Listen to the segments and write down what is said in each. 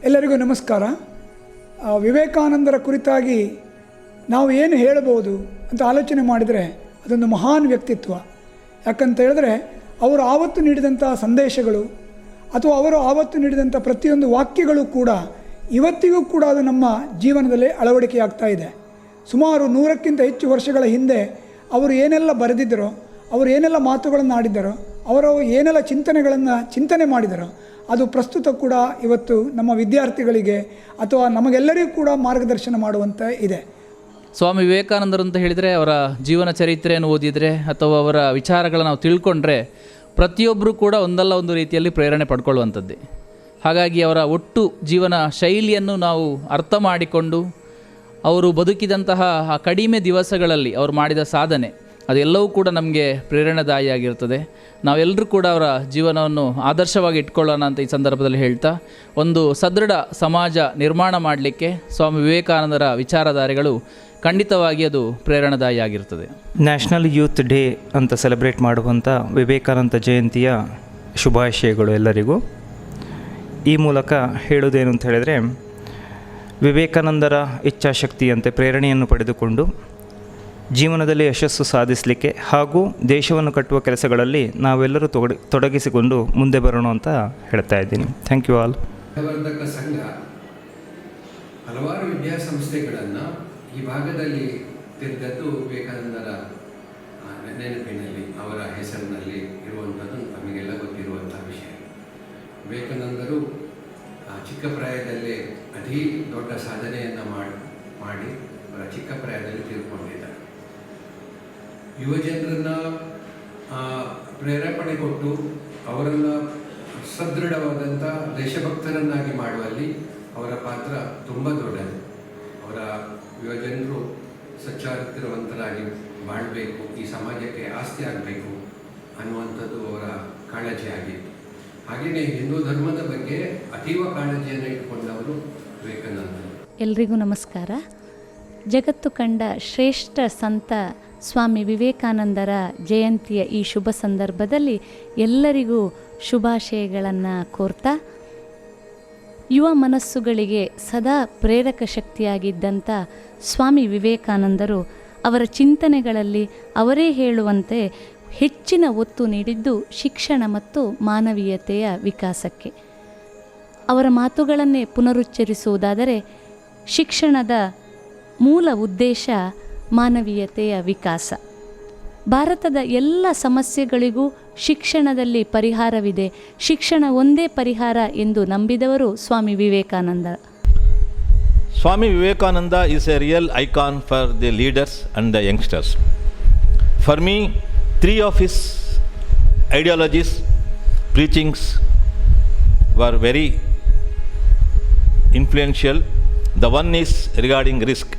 ಎಲ್ಲರಿಗೂ ನಮಸ್ಕಾರ. ವಿವೇಕಾನಂದರ ಕುರಿತಾಗಿ ನಾವು ಏನು ಹೇಳಬಹುದು ಅಂತ ಆಲೋಚನೆ ಮಾಡಿದರೆ ಅದೊಂದು ಮಹಾನ್ ವ್ಯಕ್ತಿತ್ವ. ಯಾಕಂತ ಹೇಳಿದ್ರೆ ಅವರು ಆವತ್ತು ನೀಡಿದಂಥ ಸಂದೇಶಗಳು ಅಥವಾ ಅವರು ಆವತ್ತು ನೀಡಿದಂಥ ಪ್ರತಿಯೊಂದು ವಾಕ್ಯಗಳು ಕೂಡ ಇವತ್ತಿಗೂ ಕೂಡ ಅದು ನಮ್ಮ ಜೀವನದಲ್ಲಿ ಅಳವಡಿಕೆಯಾಗ್ತಾ ಇದೆ. ಸುಮಾರು 100ಕ್ಕಿಂತ ಹೆಚ್ಚು ವರ್ಷಗಳ ಹಿಂದೆ ಅವರು ಏನೆಲ್ಲ ಬರೆದಿದ್ದರೋ, ಅವರು ಏನೆಲ್ಲ ಮಾತುಗಳನ್ನು ಆಡಿದ್ದರೋ, ಅವರು ಏನೆಲ್ಲ ಚಿಂತನೆ ಮಾಡಿದರೋ ಅದು ಪ್ರಸ್ತುತ ಕೂಡ ಇವತ್ತು ನಮ್ಮ ವಿದ್ಯಾರ್ಥಿಗಳಿಗೆ ಅಥವಾ ನಮಗೆಲ್ಲರಿಗೂ ಕೂಡ ಮಾರ್ಗದರ್ಶನ ಮಾಡುವಂತೆ ಇದೆ. ಸ್ವಾಮಿ ವಿವೇಕಾನಂದರು ಅಂತ ಹೇಳಿದರೆ ಅವರ ಜೀವನ ಚರಿತ್ರೆಯನ್ನು ಓದಿದರೆ ಅಥವಾ ಅವರ ವಿಚಾರಗಳನ್ನು ನಾವು ತಿಳ್ಕೊಂಡ್ರೆ ಪ್ರತಿಯೊಬ್ಬರೂ ಕೂಡ ಒಂದಲ್ಲ ಒಂದು ರೀತಿಯಲ್ಲಿ ಪ್ರೇರಣೆ ಪಡ್ಕೊಳ್ಳುವಂಥದ್ದೇ. ಹಾಗಾಗಿ ಅವರ ಒಟ್ಟು ಜೀವನ ಶೈಲಿಯನ್ನು ನಾವು ಅರ್ಥ ಮಾಡಿಕೊಂಡು ಅವರು ಬದುಕಿದಂತಹ ಆ ಕಡಿಮೆ ದಿವಸಗಳಲ್ಲಿ ಅವರು ಮಾಡಿದ ಸಾಧನೆ ಅದೆಲ್ಲವೂ ಕೂಡ ನಮಗೆ ಪ್ರೇರಣಾದಾಯಿಯಾಗಿರ್ತದೆ. ನಾವೆಲ್ಲರೂ ಕೂಡ ಅವರ ಜೀವನವನ್ನು ಆದರ್ಶವಾಗಿ ಇಟ್ಕೊಳ್ಳೋಣ ಅಂತ ಈ ಸಂದರ್ಭದಲ್ಲಿ ಹೇಳ್ತಾ, ಒಂದು ಸದೃಢ ಸಮಾಜ ನಿರ್ಮಾಣ ಮಾಡಲಿಕ್ಕೆ ಸ್ವಾಮಿ ವಿವೇಕಾನಂದರ ವಿಚಾರಧಾರೆಗಳು ಖಂಡಿತವಾಗಿ ಅದು ಪ್ರೇರಣಾದಾಯಿಯಾಗಿರ್ತದೆ. ನ್ಯಾಷನಲ್ ಯೂತ್ ಡೇ ಅಂತ ಸೆಲೆಬ್ರೇಟ್ ಮಾಡುವಂಥ ವಿವೇಕಾನಂದ ಜಯಂತಿಯ ಶುಭಾಶಯಗಳು ಎಲ್ಲರಿಗೂ. ಈ ಮೂಲಕ ಹೇಳುವುದೇನು ಅಂತ ಹೇಳಿದರೆ, ವಿವೇಕಾನಂದರ ಇಚ್ಛಾಶಕ್ತಿಯಂತೆ ಪ್ರೇರಣೆಯನ್ನು ಪಡೆದುಕೊಂಡು ಜೀವನದಲ್ಲಿ ಯಶಸ್ಸು ಸಾಧಿಸಲಿಕ್ಕೆ ಹಾಗೂ ದೇಶವನ್ನು ಕಟ್ಟುವ ಕೆಲಸಗಳಲ್ಲಿ ನಾವೆಲ್ಲರೂ ತೊಡಗಿಸಿಕೊಂಡು ಮುಂದೆ ಬರೋಣ ಅಂತ ಹೇಳ್ತಾ ಇದ್ದೀನಿ. Thank you all. ವರ್ಧಕ ಸಂಘ ಹಲವಾರು ವಿದ್ಯಾಸಂಸ್ಥೆಗಳನ್ನು ಈ ಭಾಗದಲ್ಲಿ ತಿರುಗದ್ದು ವಿವೇಕಾನಂದರ ನೆನಪಿನಲ್ಲಿ, ಅವರ ಹೆಸರಿನಲ್ಲಿ ಇರುವಂಥದ್ದು ನಮಗೆಲ್ಲ ಗೊತ್ತಿರುವಂಥ ವಿಷಯ. ವಿವೇಕಾನಂದರು ಚಿಕ್ಕ ಪ್ರಾಯದಲ್ಲೇ ಅತೀ ದೊಡ್ಡ ಸಾಧನೆಯನ್ನು ಮಾಡಿ ಅವರ ಚಿಕ್ಕ ಪ್ರಾಯದಲ್ಲಿ ತೀರ್ಕೊಂಡಿದ್ದಾರೆ. ಯುವಜನರನ್ನು ಪ್ರೇರೇಪಣೆ ಕೊಟ್ಟು ಅವರನ್ನು ಸದೃಢವಾದಂಥ ದೇಶಭಕ್ತರನ್ನಾಗಿ ಮಾಡುವಲ್ಲಿ ಅವರ ಪಾತ್ರ ತುಂಬ ದೊಡ್ಡದು. ಅವರ ಯುವಜನರು ಸಚ್ಚಾರಿತ್ರವಂತರಾಗಿ ಬಾಳಬೇಕು, ಈ ಸಮಾಜಕ್ಕೆ ಆಸ್ತಿ ಆಗಬೇಕು ಅನ್ನುವಂಥದ್ದು ಅವರ ಕಾಳಜಿ ಆಗಿತ್ತು. ಹಾಗೆಯೇ ಹಿಂದೂ ಧರ್ಮದ ಬಗ್ಗೆ ಅತೀವ ಕಾಳಜಿಯನ್ನು ಇಟ್ಟುಕೊಂಡವರು ವಿವೇಕಾನಂದರು. ಎಲ್ರಿಗೂ ನಮಸ್ಕಾರ. ಜಗತ್ತು ಕಂಡ ಶ್ರೇಷ್ಠ ಸಂತ ಸ್ವಾಮಿ ವಿವೇಕಾನಂದರ ಜಯಂತಿಯ ಈ ಶುಭ ಸಂದರ್ಭದಲ್ಲಿ ಎಲ್ಲರಿಗೂ ಶುಭಾಶಯಗಳನ್ನು ಕೋರ್ತಾ, ಯುವ ಮನಸ್ಸುಗಳಿಗೆ ಸದಾ ಪ್ರೇರಕ ಶಕ್ತಿಯಾಗಿದ್ದಂಥ ಸ್ವಾಮಿ ವಿವೇಕಾನಂದರು ಅವರ ಚಿಂತನೆಗಳಲ್ಲಿ ಅವರೇ ಹೇಳುವಂತೆ ಹೆಚ್ಚಿನ ಒತ್ತು ನೀಡಿದ್ದು ಶಿಕ್ಷಣ ಮತ್ತು ಮಾನವೀಯತೆಯ ವಿಕಾಸಕ್ಕೆ. ಅವರ ಮಾತುಗಳನ್ನೇ ಪುನರುಚ್ಚರಿಸುವುದಾದರೆ, ಶಿಕ್ಷಣದ ಮೂಲ ಉದ್ದೇಶ ಮಾನವೀಯತೆಯ ವಿಕಾಸ. ಭಾರತದ ಎಲ್ಲ ಸಮಸ್ಯೆಗಳಿಗೂ ಶಿಕ್ಷಣದಲ್ಲಿ ಪರಿಹಾರವಿದೆ, ಶಿಕ್ಷಣ ಒಂದೇ ಪರಿಹಾರ ಎಂದು ನಂಬಿದವರು Swami Vivekananda. Swami Vivekananda is a real icon for the leaders and the youngsters. For me, 3 of his ideologies, preachings were very influential. The one is regarding risk.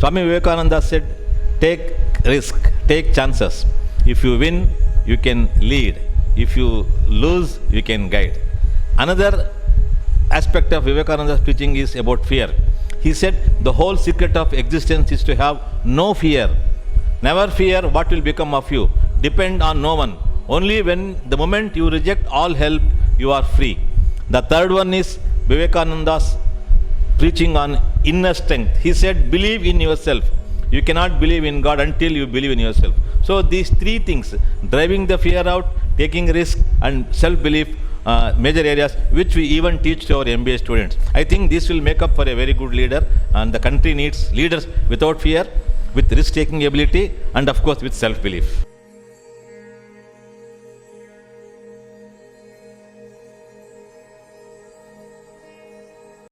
Swami Vivekananda said, take risk, take chances. If you win, you can lead. If you lose, you can guide. Another aspect of Vivekananda's preaching is about fear. He said, the whole secret of existence is to have no fear. Never fear what will become of you. Depend on no one. Only when the moment you reject all help, you are free. The third one is Vivekananda's preaching on inner strength. He said, believe in yourself. You cannot believe in God until you believe in yourself. So these 3 things, driving the fear out, taking risk and self-belief, major areas which we even teach to our MBA students. I think this will make up for a very good leader, and the country needs leaders without fear, with risk-taking ability, and of course with self-belief.